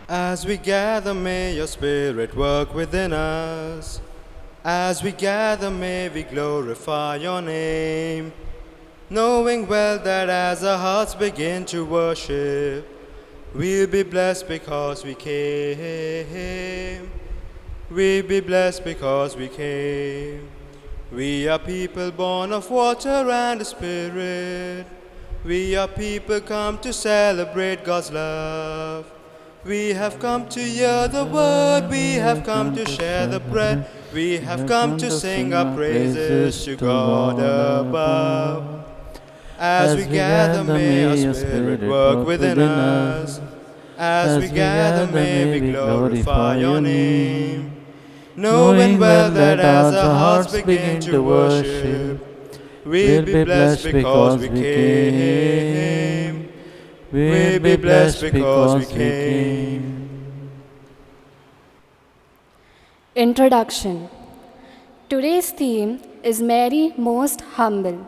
As we gather, may your Spirit work within us. As we gather, may we glorify your name, knowing well that as our hearts begin to worship, we'll be blessed because we came. We'll be blessed because we came. We are people born of water and the Spirit. We are people come to celebrate God's love. We have come to hear the word, we have come to share the bread, we have come to sing our praises to God above. As we gather, may your Spirit work within us. As we gather, may we glorify your name, knowing well that as our hearts begin to worship, we'll be blessed because we came. We'll be blessed because we came. Introduction. Today's theme is Mary Most Humble.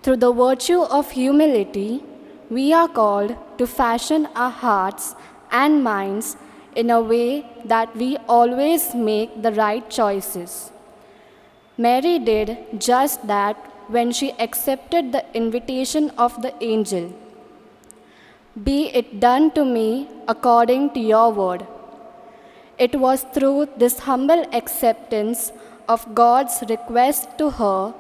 Through the virtue of humility, we are called to fashion our hearts and minds in a way that we always make the right choices. Mary did just that when she accepted the invitation of the angel. Be it done to me according to your word. It was through this humble acceptance of God's request to her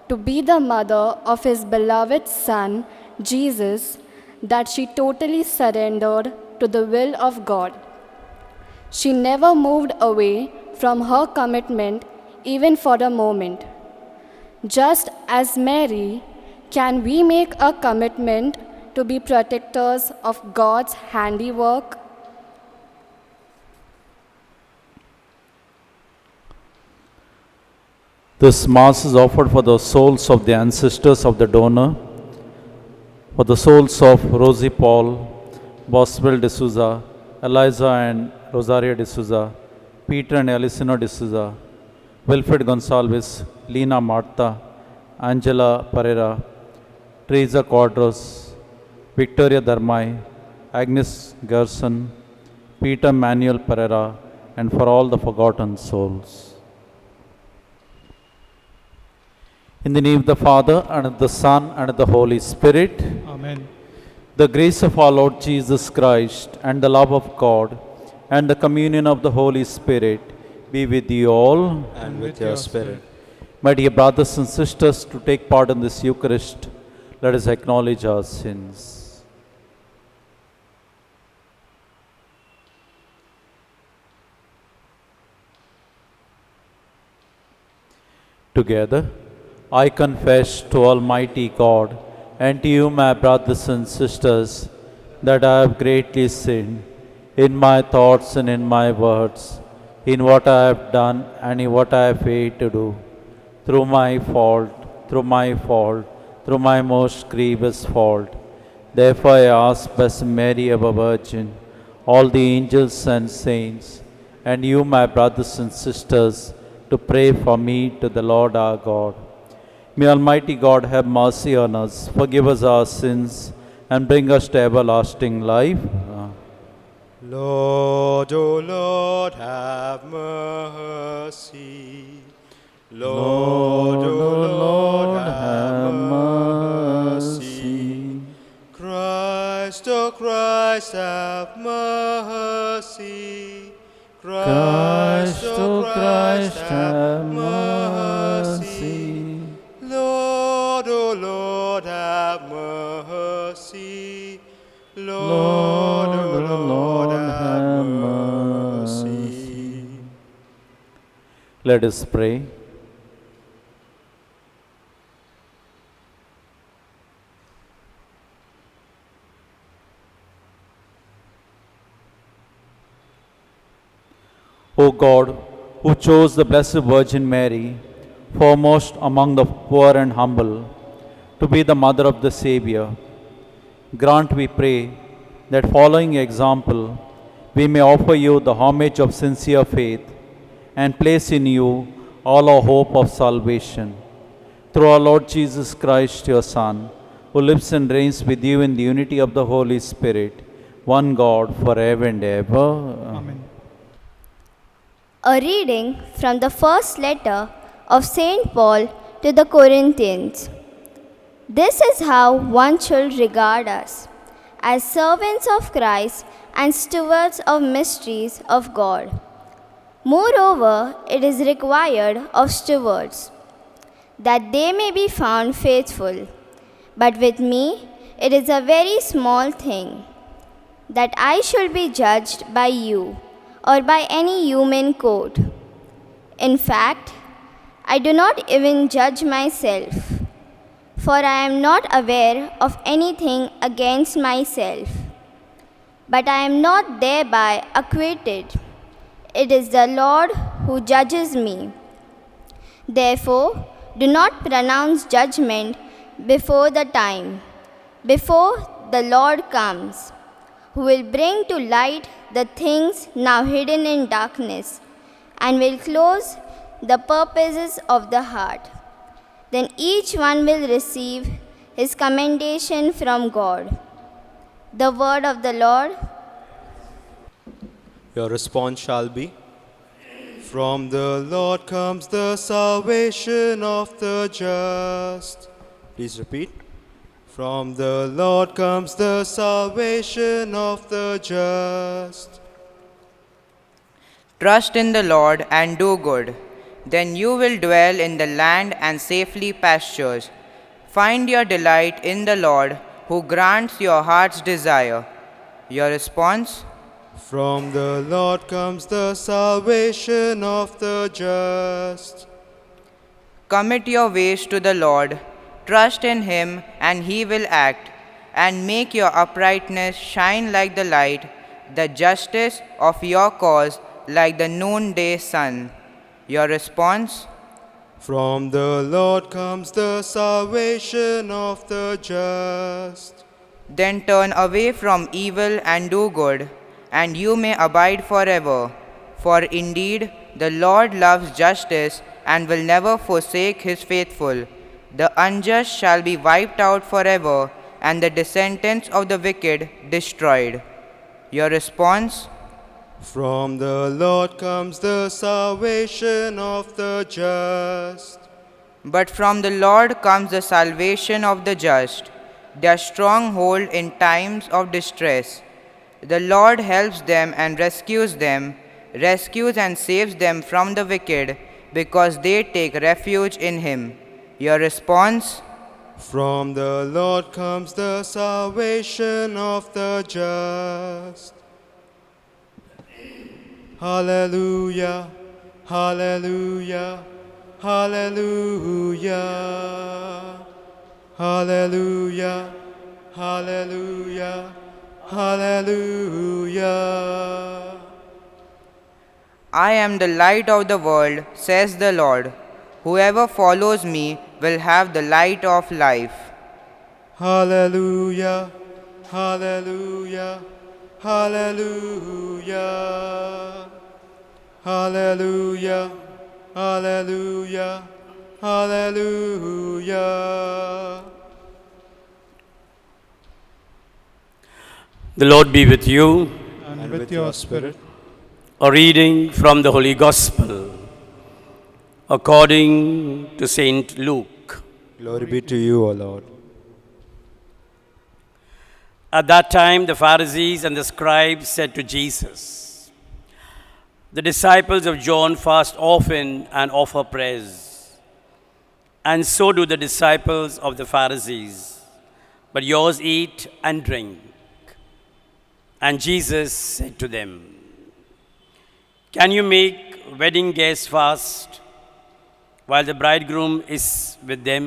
to be the mother of his beloved Son, Jesus, that she totally surrendered to the will of God. She never moved away from her commitment even for a moment. Just as Mary, can we make a commitment to be protectors of God's handiwork? This Mass is offered for the souls of the ancestors of the donor, for the souls of Rosie Paul, Boswell de Souza, Eliza and Rosario de Souza, Peter and Elisino de Souza, Wilfred Gonsalves, Lina Marta, Angela Pereira, Teresa Quadros, Victoria Dharmai, Agnes Gerson, Peter Manuel Pereira, and for all the forgotten souls. In the name of the Father, and of the Son, and of the Holy Spirit. Amen. The grace of our Lord Jesus Christ, and the love of God, and the communion of the Holy Spirit be with you all. And with your Spirit. My dear brothers and sisters, to take part in this Eucharist, let us acknowledge our sins. Together, I confess to Almighty God and to you, my brothers and sisters, that I have greatly sinned in my thoughts and in my words, in what I have done and in what I have failed to do, through my fault, through my most grievous fault. Therefore I ask Blessed Mary, ever Virgin, all the angels and saints, and you, my brothers and sisters, to pray for me to the Lord our God. May Almighty God have mercy on us, forgive us our sins, and bring us to everlasting life. Lord, O Lord, have mercy. Lord, O Lord, have mercy. Christ, O Christ, have mercy. Christ, O Christ, have mercy. Lord, O Lord, have mercy. Lord, O Lord, have mercy. Let us pray. O God, who chose the Blessed Virgin Mary, foremost among the poor and humble, to be the mother of the Savior, grant, we pray, that following your example, we may offer you the homage of sincere faith and place in you all our hope of salvation. Through our Lord Jesus Christ, your Son, who lives and reigns with you in the unity of the Holy Spirit, one God, forever and ever. Amen. A reading from the first letter of St. Paul to the Corinthians. This is how one should regard us, as servants of Christ and stewards of mysteries of God. Moreover, it is required of stewards that they may be found faithful. But with me, it is a very small thing that I should be judged by you or by any human court. In fact, I do not even judge myself, for I am not aware of anything against myself. But I am not thereby acquitted. It is the Lord who judges me. Therefore, do not pronounce judgment before the time, before the Lord comes, who will bring to light the things now hidden in darkness, and will close the purposes of the heart. Then each one will receive his commendation from God. The word of the Lord. Your response shall be, from the Lord comes the salvation of the just. Please repeat. From the Lord comes the salvation of the just. Trust in the Lord and do good. Then you will dwell in the land and safely pastures. Find your delight in the Lord, who grants your heart's desire. Your response? From the Lord comes the salvation of the just. Commit your ways to the Lord. Trust in Him, and He will act, and make your uprightness shine like the light, the justice of your cause like the noonday sun. Your response? From the Lord comes the salvation of the just. Then turn away from evil and do good, and you may abide forever. For indeed, the Lord loves justice and will never forsake His faithful. The unjust shall be wiped out forever, and the descendants of the wicked destroyed. Your response? From the Lord comes the salvation of the just. But from the Lord comes the salvation of the just, their stronghold in times of distress. The Lord helps them and rescues and saves them from the wicked, because they take refuge in Him. Your response? From the Lord comes the salvation of the just. Hallelujah, hallelujah, hallelujah, hallelujah, hallelujah, hallelujah. I am the light of the world, says the Lord. Whoever follows me will have the light of life. Hallelujah, hallelujah, hallelujah, hallelujah, hallelujah, hallelujah. The Lord be with you. And with your spirit. A reading from the Holy Gospel according to Saint Luke. Glory be to you, O Lord. At that time, the Pharisees and the scribes said to Jesus, "The disciples of John fast often and offer prayers, and so do the disciples of the Pharisees. But yours eat and drink." And Jesus said to them, "Can you make wedding guests fast while the bridegroom is with them?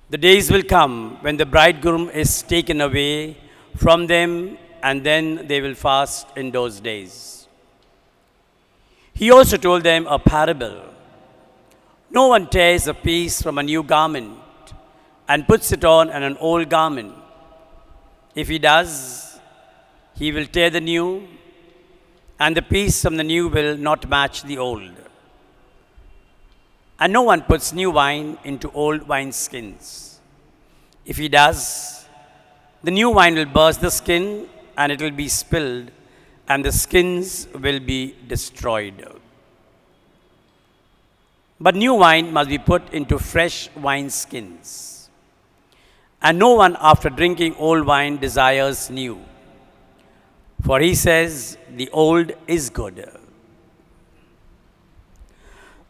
The days will come when the bridegroom is taken away from them, and then they will fast in those days." He also told them a parable. No one tears a piece from a new garment and puts it on an old garment. If he does, he will tear the new, and the piece from the new will not match the old. And no one puts new wine into old wineskins. If he does, The new wine will burst the skin, and it will be spilled, and the skins will be destroyed. But new wine must be put into fresh wineskins. And no one, after drinking old wine, desires new. For he says, the old is good.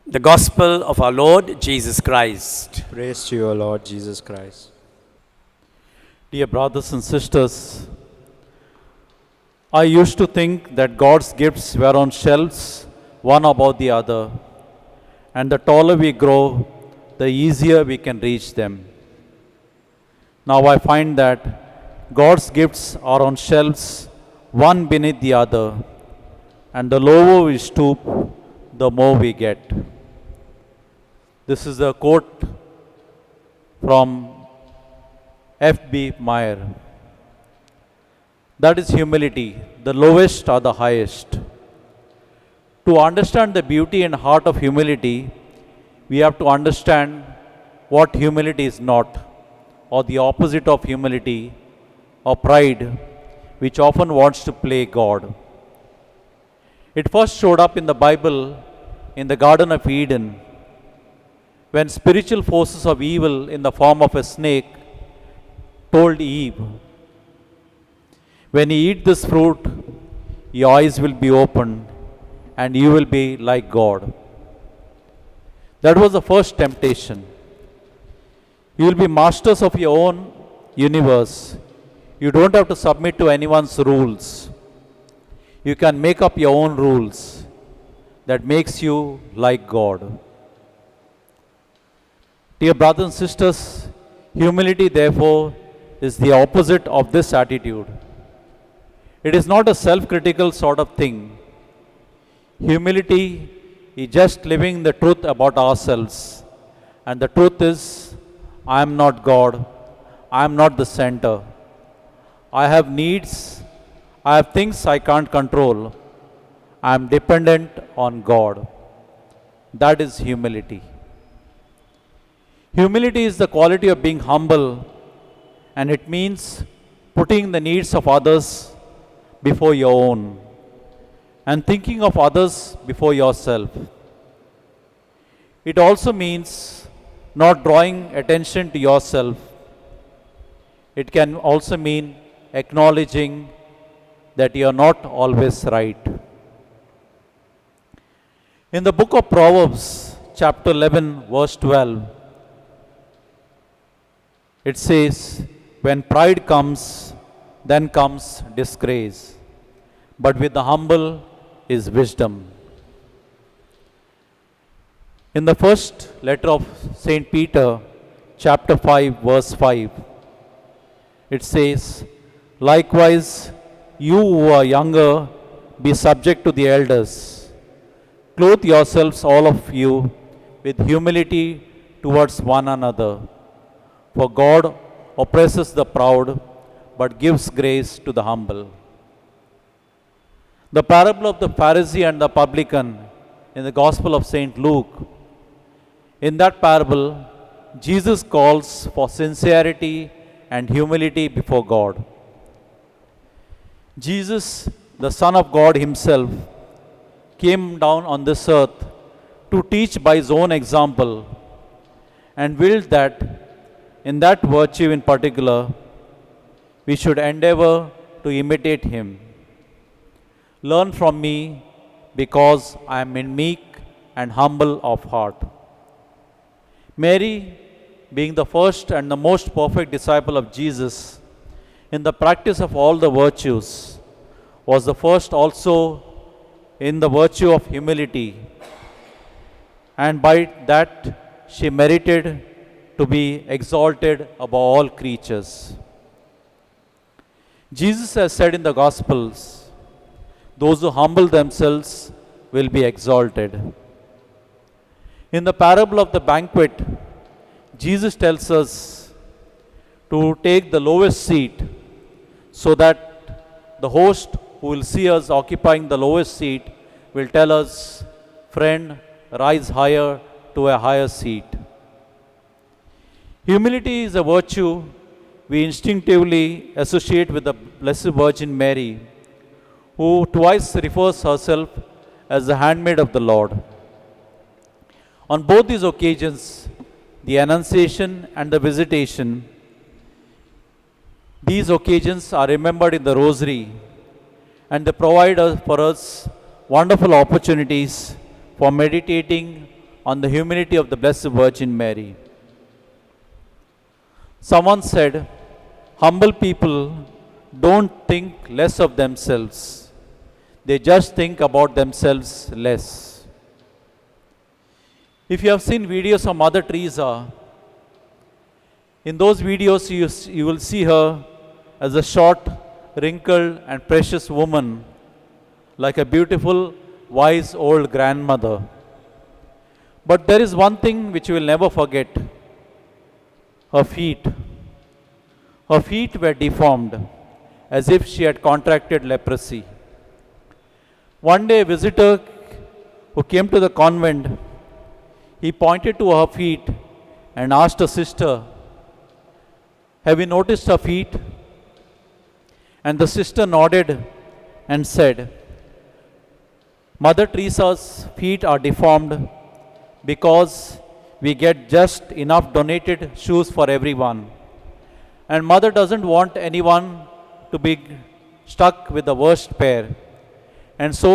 The Gospel of our Lord Jesus Christ. Praise to you, O Lord Jesus Christ. Dear brothers and sisters, I used to think that God's gifts were on shelves, one above the other, and the taller we grow, the easier we can reach them. Now I find that God's gifts are on shelves, one beneath the other, and the lower we stoop, the more we get. This is a quote from F.B. Meyer. That is humility. The lowest are the highest. To understand the beauty and heart of humility, we have to understand what humility is not, or the opposite of humility, or pride, which often wants to play God. It first showed up in the Bible in the Garden of Eden, when spiritual forces of evil in the form of a snake told Eve, when you eat this fruit, your eyes will be opened and you will be like God. That was the first temptation. You will be masters of your own universe. You don't have to submit to anyone's rules. You can make up your own rules that makes you like God. Dear brothers and sisters, humility therefore is the opposite of this attitude. It is not a self-critical sort of thing. Humility is just living the truth about ourselves. And the truth is, I am not God. I am not the center. I have needs. I have things I can't control. I am dependent on God. That is humility. Humility is the quality of being humble, and it means putting the needs of others before your own and thinking of others before yourself. It also means not drawing attention to yourself. It can also mean acknowledging that you are not always right. In the book of Proverbs, chapter 11, verse 12, it says, when pride comes, then comes disgrace, but with the humble is wisdom. In the first letter of St. Peter, chapter 5, verse 5, it says, likewise, you who are younger, be subject to the elders. Clothe yourselves, all of you, with humility towards one another. For God oppresses the proud, but gives grace to the humble. The parable of the Pharisee and the publican in the Gospel of St. Luke. In that parable, Jesus calls for sincerity and humility before God. Jesus, the Son of God Himself, came down on this earth to teach by His own example and willed that in that virtue in particular, we should endeavor to imitate Him. Learn from me, because I am meek and humble of heart. Mary, being the first and the most perfect disciple of Jesus, in the practice of all the virtues, was the first also in the virtue of humility, and by that she merited to be exalted above all creatures. Jesus has said in the Gospels, those who humble themselves will be exalted. In the parable of the banquet, Jesus tells us to take the lowest seat so that the host who will see us occupying the lowest seat will tell us, friend, rise higher to a higher seat. Humility is a virtue we instinctively associate with the Blessed Virgin Mary, who twice refers herself as the handmaid of the Lord. On both these occasions, the Annunciation and the Visitation, these occasions are remembered in the Rosary, and they provide for us wonderful opportunities for meditating on the humility of the Blessed Virgin Mary. Someone said, humble people don't think less of themselves, they just think about themselves less. If you have seen videos of Mother Teresa, in those videos you will see her as a short, wrinkled, and precious woman, like a beautiful, wise old grandmother. But there is one thing which you will never forget: her feet. Her feet were deformed, as if she had contracted leprosy. One day, a visitor who came to the convent, he pointed to her feet and asked a sister, "Have you noticed her feet?" And the sister nodded and said, "Mother Teresa's feet are deformed because we get just enough donated shoes for everyone. And Mother doesn't want anyone to be stuck with the worst pair. And so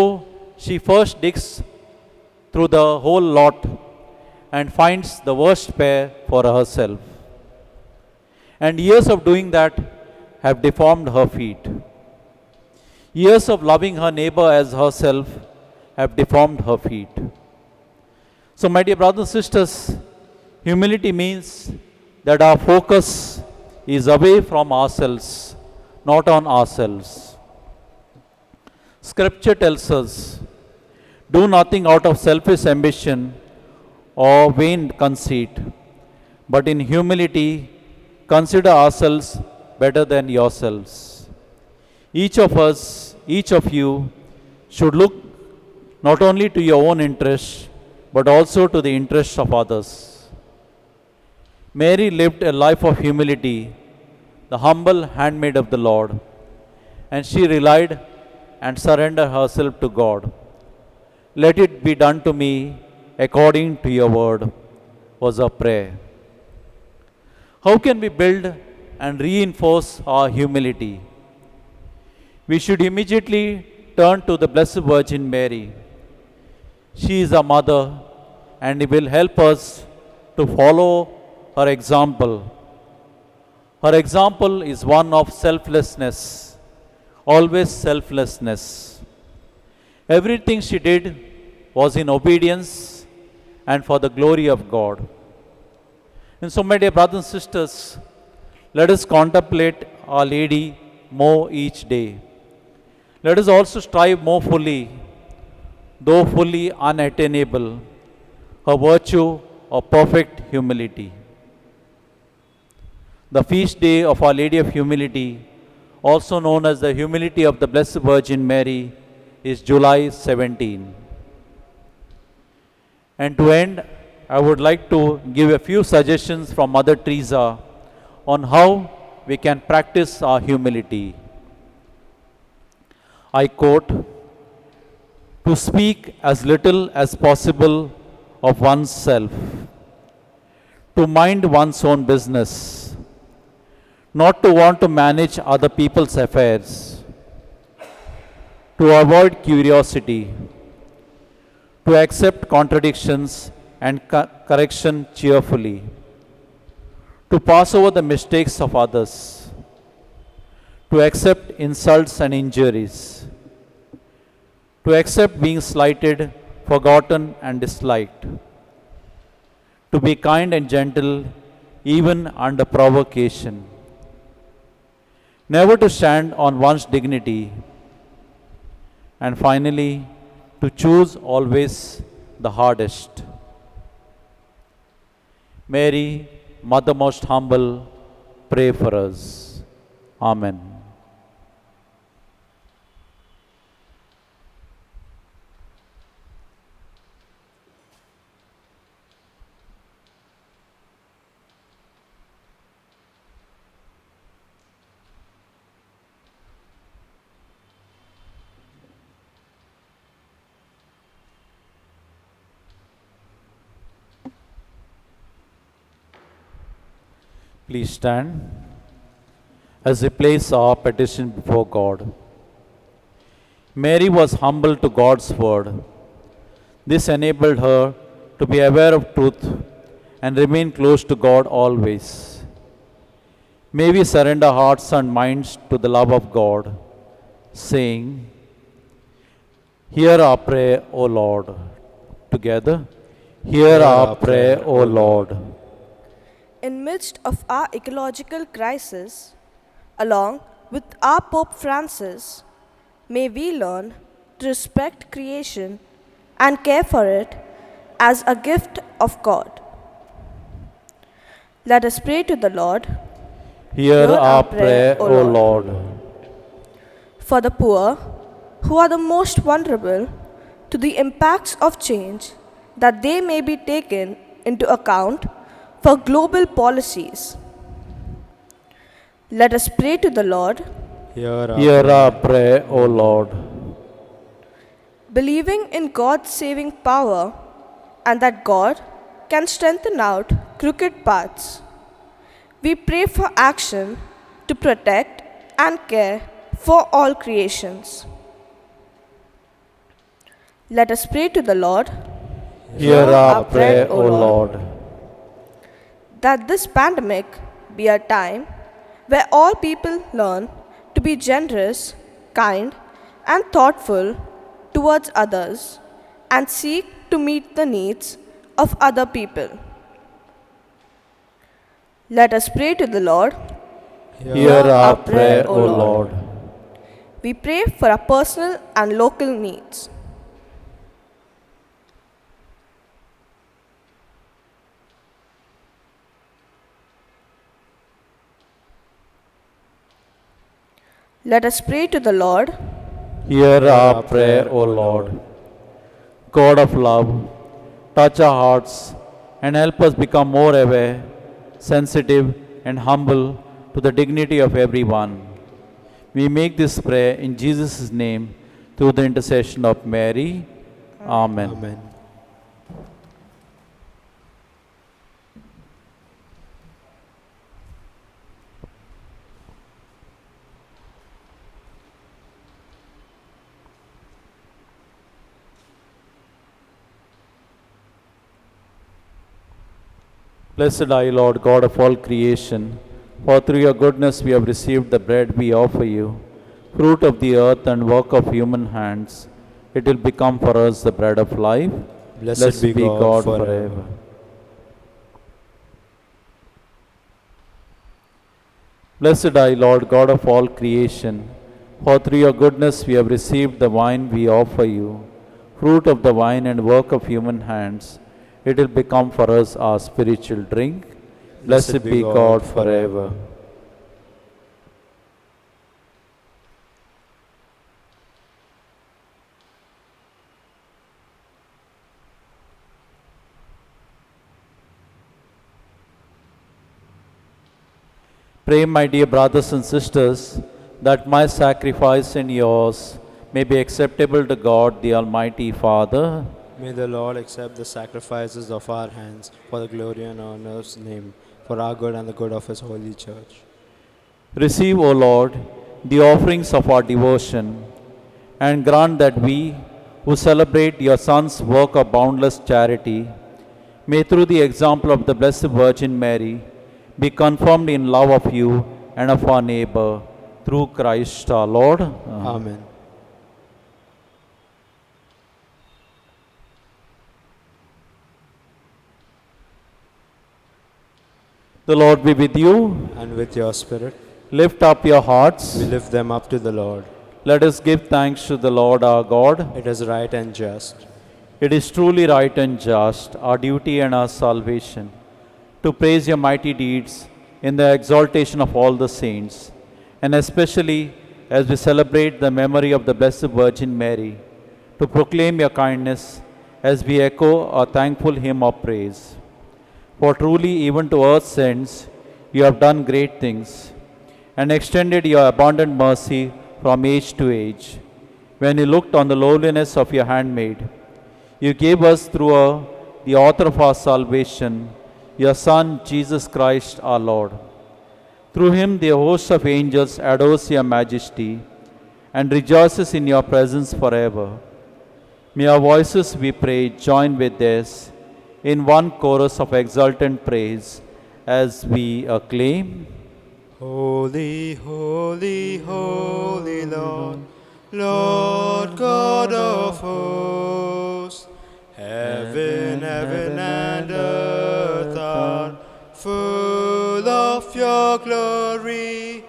she first digs through the whole lot and finds the worst pair for herself. And years of doing that have deformed her feet. Years of loving her neighbor as herself have deformed her feet." So, my dear brothers and sisters, humility means that our focus is away from ourselves, not on ourselves. Scripture tells us, "Do nothing out of selfish ambition or vain conceit, but in humility consider ourselves better than yourselves." Each of us, each of you, should look not only to your own interests, but also to the interests of others. Mary lived a life of humility, the humble handmaid of the Lord, and she relied and surrendered herself to God. "Let it be done to me according to your word," was her prayer. How can we build and reinforce our humility? We should immediately turn to the Blessed Virgin Mary. She is our mother and will help us to follow her example. Her example is one of selflessness, always selflessness. Everything she did was in obedience and for the glory of God. And so, my dear brothers and sisters, let us contemplate Our Lady more each day. Let us also strive more fully, though fully unattainable, her virtue of perfect humility. The feast day of Our Lady of Humility, also known as the Humility of the Blessed Virgin Mary, is July 17. And to end, I would like to give a few suggestions from Mother Teresa on how we can practice our humility. I quote, "To speak as little as possible of oneself, to mind one's own business, not to want to manage other people's affairs, to avoid curiosity, to accept contradictions and correction cheerfully, to pass over the mistakes of others, to accept insults and injuries, to accept being slighted, forgotten, and disliked, to be kind and gentle even under provocation, never to stand on one's dignity, and finally, to choose always the hardest." Mary, Mother most humble, pray for us. Amen. Please stand as we place our petition before God. Mary was humble to God's word. This enabled her to be aware of truth and remain close to God always. May we surrender hearts and minds to the love of God, saying, Hear our prayer, O Lord. Together, hear our prayer, O Lord. In midst of our ecological crisis, along with our Pope Francis, may we learn to respect creation and care for it as a gift of God. Let us pray to the Lord. Hear our prayer, O Lord. For the poor, who are the most vulnerable to the impacts of change, that they may be taken into account for global policies. Let us pray to the Lord. Hear our prayer, O Lord. Believing in God's saving power and that God can strengthen out crooked paths, we pray for action to protect and care for all creations. Let us pray to the Lord. Hear our prayer, O Lord. That this pandemic be a time where all people learn to be generous, kind, and thoughtful towards others and seek to meet the needs of other people. Let us pray to the Lord. Hear our prayer, O Lord. We pray for our personal and local needs. Let us pray to the Lord. Hear our prayer, O Lord. God of love, touch our hearts and help us become more aware, sensitive, and humble to the dignity of everyone. We make this prayer in Jesus' name through the intercession of Mary. Amen. Amen. Blessed are you, Lord, God of all creation, for through your goodness we have received the bread we offer you, fruit of the earth and work of human hands. It will become for us the bread of life. Blessed be God forever. Blessed are you, Lord, God of all creation, for through your goodness we have received the wine we offer you, fruit of the vine and work of human hands. It will become for us our spiritual drink. Blessed be God forever. Pray, my dear brothers and sisters, that my sacrifice and yours may be acceptable to God, the Almighty Father. May the Lord accept the sacrifices of our hands for the glory and honor of His name, for our good and the good of His holy church. Receive, O Lord, the offerings of our devotion, and grant that we, who celebrate your Son's work of boundless charity, may through the example of the Blessed Virgin Mary be confirmed in love of you and of our neighbor, through Christ our Lord. Amen. The Lord be with you. And with your spirit, Lift up your hearts. we lift them up to the Lord. Let us give thanks to the Lord our God. It is right and just. It is truly right and just, our duty and our salvation, to praise your mighty deeds in the exaltation of all the saints, and especially as we celebrate the memory of the Blessed Virgin Mary, to proclaim your kindness as we echo our thankful hymn of praise. For truly, even to earth's ends, you have done great things, and extended your abundant mercy from age to age. When you looked on the lowliness of your handmaid, you gave us through her, the author of our salvation, your Son, Jesus Christ our Lord. Through him, the host of angels adores your majesty and rejoices in your presence forever. May our voices, we pray, join with theirs in one chorus of exultant praise as we acclaim. Holy, holy, holy Lord, Lord God of hosts. Heaven, heaven and earth are full of your glory.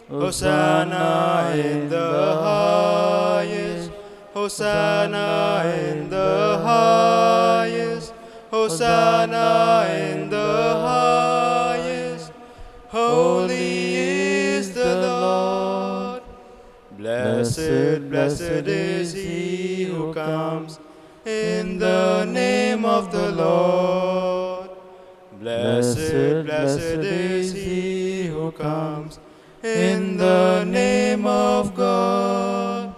Hosanna in the highest. Hosanna in the highest. Hosanna in the highest. Holy is the Lord. Blessed, blessed is he who comes in the name of the Lord. Blessed, blessed is he who comes in the name of God.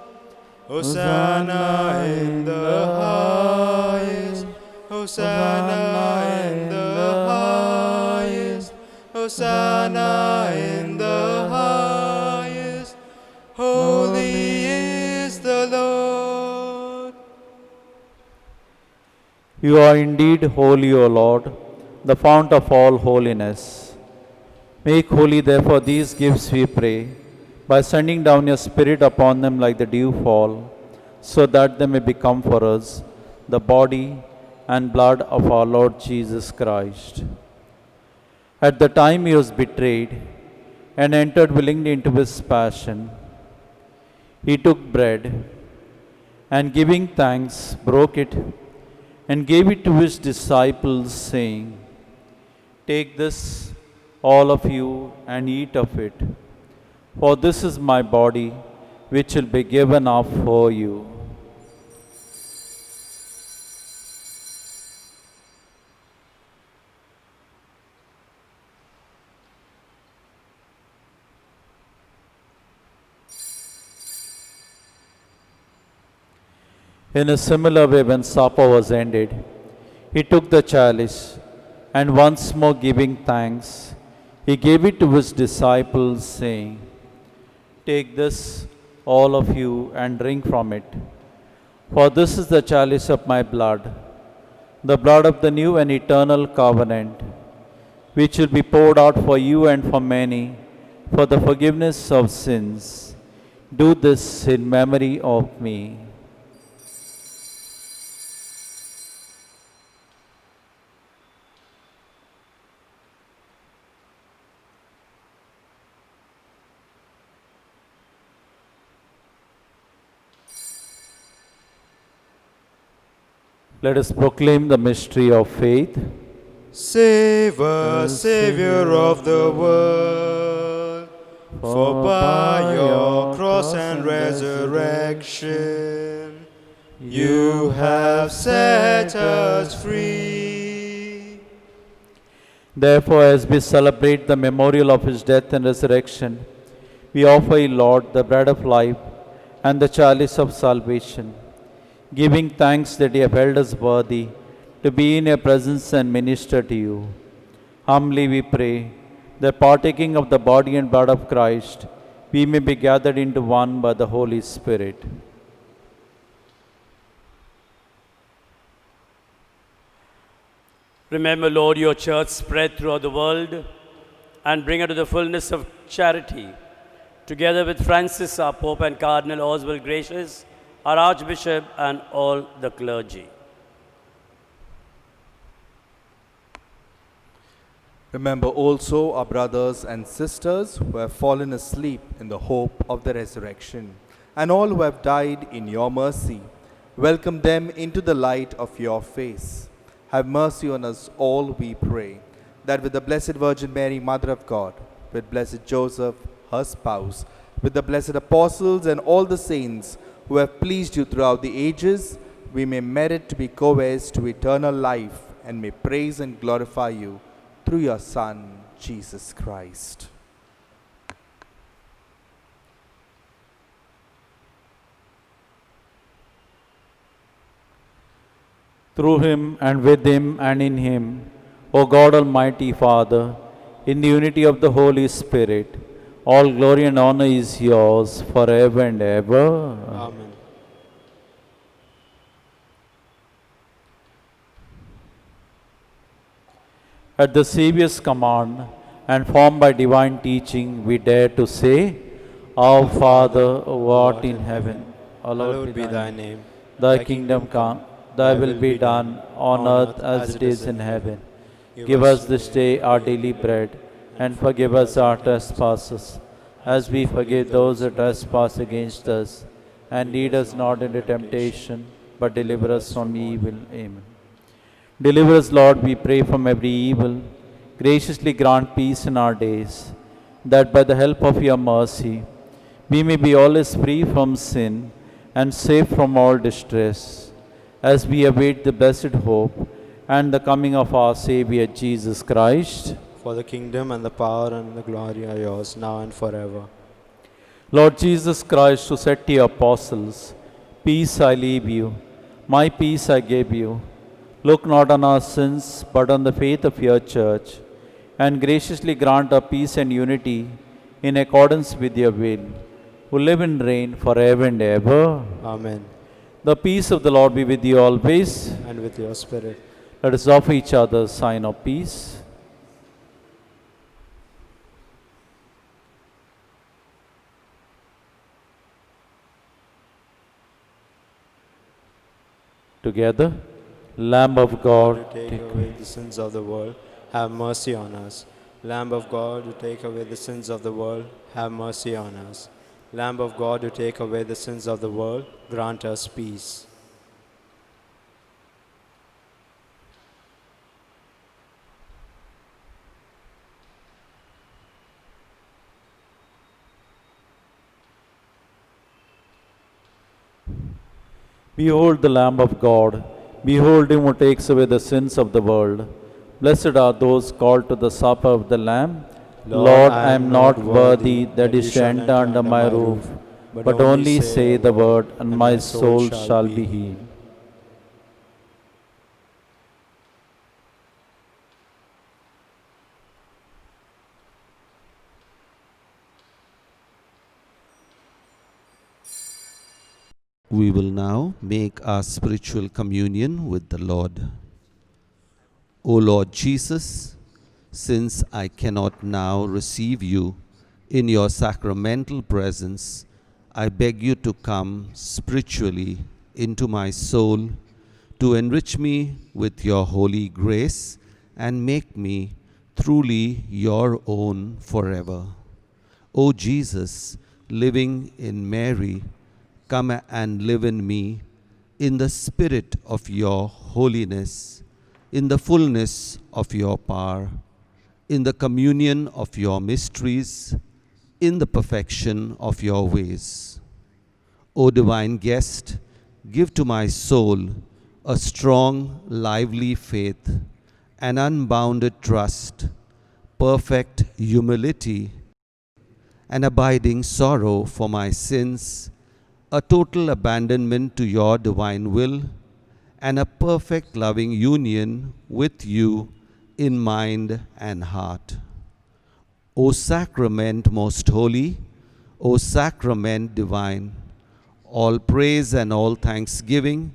Hosanna in the highest. Hosanna in the highest. Hosanna in the highest. Holy is the Lord. You are indeed holy, O Lord, the fount of all holiness. Make holy, therefore, these gifts, we pray, by sending down your Spirit upon them like the dew fall, so that they may become for us the body and blood of our Lord Jesus Christ. At the time he was betrayed and entered willingly into his passion, he took bread and giving thanks, broke it and gave it to his disciples, saying, "Take this, all of you, and eat of it, for this is my body, which will be given up for you." In a similar way, when supper was ended, he took the chalice, and once more giving thanks, he gave it to his disciples, saying, "Take this, all of you, and drink from it. For this is the chalice of my blood, the blood of the new and eternal covenant, which will be poured out for you and for many for the forgiveness of sins. Do this in memory of me." Let us proclaim the mystery of faith. Save us, Savior of the world, for by your cross and resurrection you have set us free. Therefore, as we celebrate the memorial of his death and resurrection, we offer you, Lord, the bread of life and the chalice of salvation, giving thanks that you have held us worthy to be in your presence and minister to you. Humbly we pray that partaking of the body and blood of Christ, we may be gathered into one by the Holy Spirit. Remember, Lord, your church spread throughout the world and bring her to the fullness of charity. Together with Francis, our Pope, and Cardinal Oswald Gracious, our Archbishop, and all the clergy. Remember also our brothers and sisters who have fallen asleep in the hope of the resurrection, and all who have died in your mercy. Welcome them into the light of your face. Have mercy on us all, we pray, that with the Blessed Virgin Mary, Mother of God, with blessed Joseph, her spouse, with the blessed apostles and all the saints who have pleased you throughout the ages, we may merit to be co-heirs to eternal life and may praise and glorify you through your Son, Jesus Christ. Through him and with him and in him, O God Almighty Father, in the unity of the Holy Spirit. All glory and honor is yours forever and ever. Amen. At the Saviour's command and formed by divine teaching, we dare to say, Our Father, who art in heaven, Hallowed be thy name. Thy kingdom come, thy will be done on earth as it is in heaven. Give us this day our daily bread, and forgive us our trespasses, as we forgive those who trespass against us. And lead us not into temptation, but deliver us from evil. Amen. Deliver us, Lord, we pray, from every evil. Graciously grant peace in our days, that by the help of your mercy, we may be always free from sin and safe from all distress, as we await the blessed hope and the coming of our Saviour Jesus Christ. For the kingdom and the power and the glory are yours, now and forever. Lord Jesus Christ, who said to your apostles, Peace I leave you, my peace I give you. Look not on our sins, but on the faith of your church, and graciously grant our peace and unity in accordance with your will, who live and reign forever and ever. Amen. The peace of the Lord be with you always. And with your spirit. Let us offer each other a sign of peace. Together, Lamb of God, Take away the sins of the world, have mercy on us. Lamb of God, who take away the sins of the world, have mercy on us. Lamb of God, who take away the sins of the world, grant us peace. Behold the Lamb of God. Behold him who takes away the sins of the world. Blessed are those called to the supper of the Lamb. Lord, I am not worthy that you should enter under my roof, but only say the word, and my soul shall be healed. We will now make our spiritual communion with the Lord. O Lord Jesus, since I cannot now receive you in your sacramental presence, I beg you to come spiritually into my soul, to enrich me with your holy grace and make me truly your own forever. O Jesus, living in Mary, come and live in me in the spirit of your holiness, in the fullness of your power, in the communion of your mysteries, in the perfection of your ways. O divine guest, give to my soul a strong, lively faith, an unbounded trust, perfect humility, an abiding sorrow for my sins, a total abandonment to your divine will, and a perfect loving union with you in mind and heart. O sacrament most holy, O sacrament divine, all praise and all thanksgiving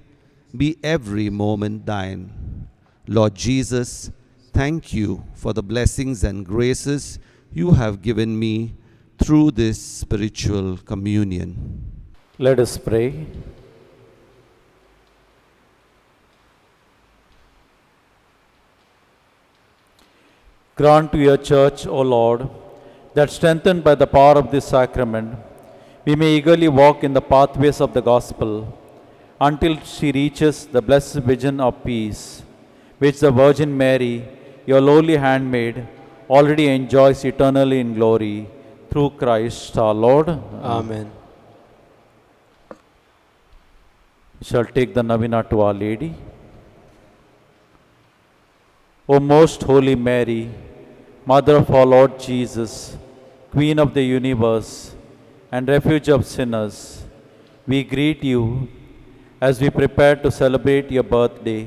be every moment thine. Lord Jesus, thank you for the blessings and graces you have given me through this spiritual communion. Let us pray. Grant to your church, O Lord, that strengthened by the power of this sacrament, we may eagerly walk in the pathways of the gospel until she reaches the blessed vision of peace, which the Virgin Mary, your lowly handmaid, already enjoys eternally in glory, through Christ our Lord. Amen. We shall take the novena to Our Lady. O most holy Mary, Mother of our Lord Jesus, Queen of the universe and refuge of sinners, we greet you as we prepare to celebrate your birthday.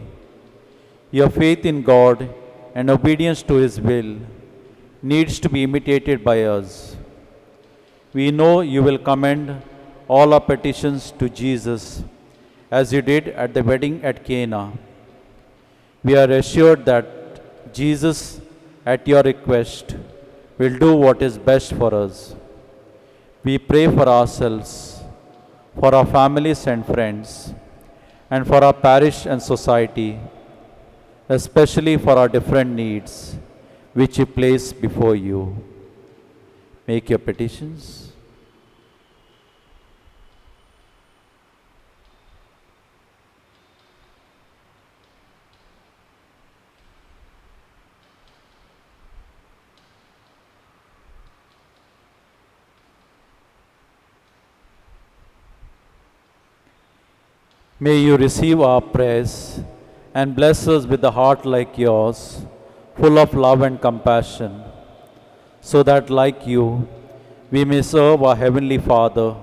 Your faith in God and obedience to His will needs to be imitated by us. We know you will commend all our petitions to Jesus as you did at the wedding at Cana. We are assured that Jesus, at your request, will do what is best for us. We pray for ourselves, for our families and friends, and for our parish and society, especially for our different needs, which we place before you. Make your petitions. May you receive our prayers and bless us with a heart like yours, full of love and compassion, so that, like you, we may serve our Heavenly Father,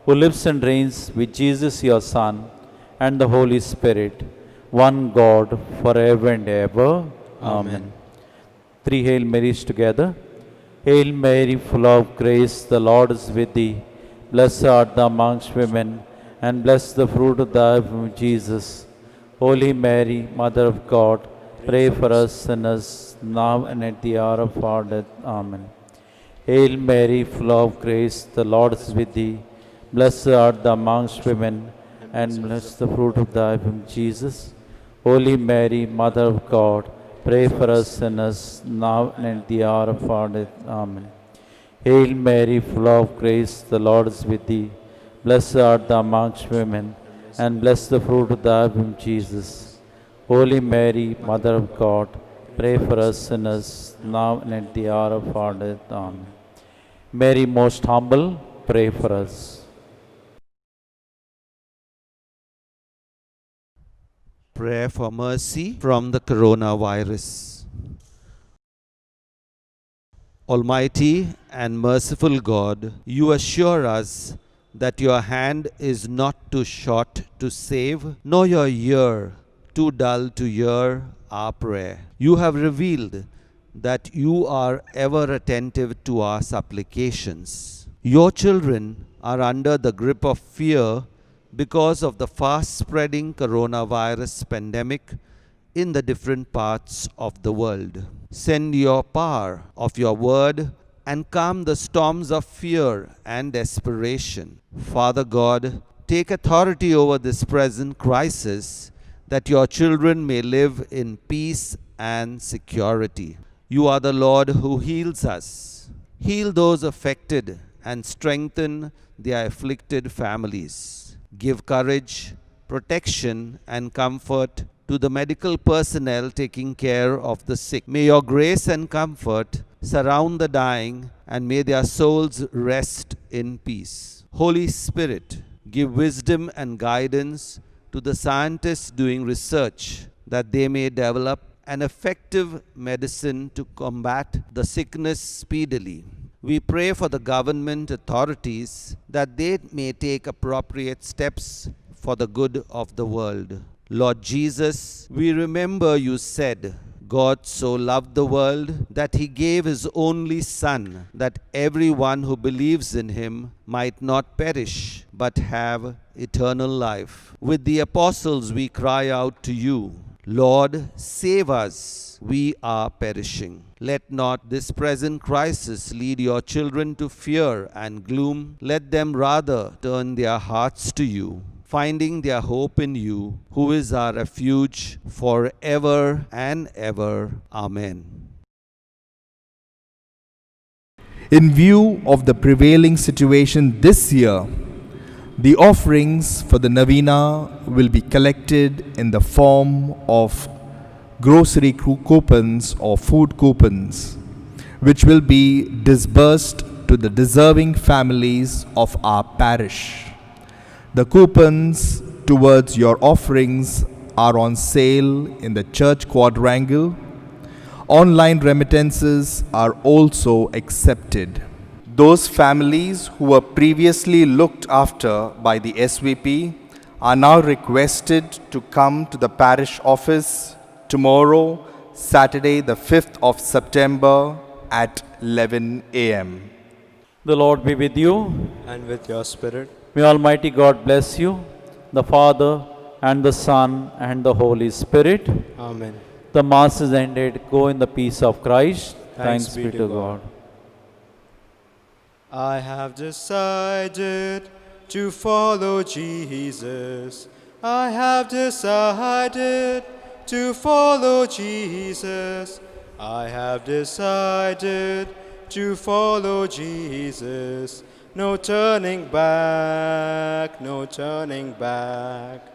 who lives and reigns with Jesus your Son and the Holy Spirit, one God, forever and ever. Amen. Three Hail Marys together. Hail Mary, full of grace, the Lord is with thee. Blessed art thou amongst women, and blessed the fruit of thy womb, Jesus. Holy Mary, Mother of God, pray for us sinners, now and at the hour of our death. Amen. Hail Mary, full of grace, the Lord is with thee. Blessed art thou amongst women, and blessed the fruit of thy womb, Jesus. Holy Mary, Mother of God, pray for us sinners, now and at the hour of our death. Amen. Hail Mary, full of grace, the Lord is with thee. Blessed art thou amongst women, and blessed the fruit of thy womb, Jesus. Holy Mary, Mother of God, pray for us sinners, now and at the hour of our death. Amen. Mary, most humble, pray for us. Prayer for mercy from the coronavirus. Almighty and merciful God, you assure us that your hand is not too short to save, nor your ear too dull to hear our prayer. You have revealed that you are ever attentive to our supplications. Your children are under the grip of fear because of the fast-spreading coronavirus pandemic in the different parts of the world. Send your power of your word and calm the storms of fear and desperation. Father God, take authority over this present crisis, that your children may live in peace and security. You are the Lord who heals us. Heal those affected and strengthen their afflicted families. Give courage, protection, and comfort to the medical personnel taking care of the sick. May your grace and comfort surround the dying, and may their souls rest in peace. Holy Spirit, give wisdom and guidance to the scientists doing research, that they may develop an effective medicine to combat the sickness speedily. We pray for the government authorities, that they may take appropriate steps for the good of the world. Lord Jesus, we remember you said, God so loved the world that he gave his only Son, that everyone who believes in him might not perish, but have eternal life. With the apostles we cry out to you, Lord, save us, we are perishing. Let not this present crisis lead your children to fear and gloom. Let them rather turn their hearts to you, finding their hope in you, who is our refuge forever and ever. Amen. In view of the prevailing situation this year, the offerings for the Novena will be collected in the form of grocery coupons or food coupons, which will be disbursed to the deserving families of our parish. The coupons towards your offerings are on sale in the church quadrangle. Online remittances are also accepted. Those families who were previously looked after by the SVP are now requested to come to the parish office tomorrow, Saturday the 5th of September, at 11 a.m. The Lord be with you. And with your spirit. May Almighty God bless you, the Father, and the Son, and the Holy Spirit. Amen. The Mass is ended. Go in the peace of Christ. Thanks be to God. I have decided to follow Jesus. I have decided to follow Jesus. I have decided to follow Jesus. No turning back, no turning back.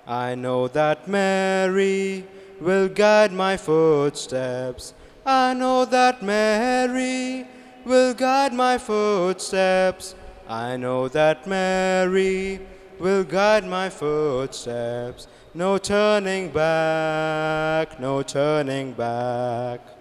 I know that Mary will guide my footsteps. I know that Mary will guide my footsteps. I know that Mary will guide my footsteps. No turning back, no turning back.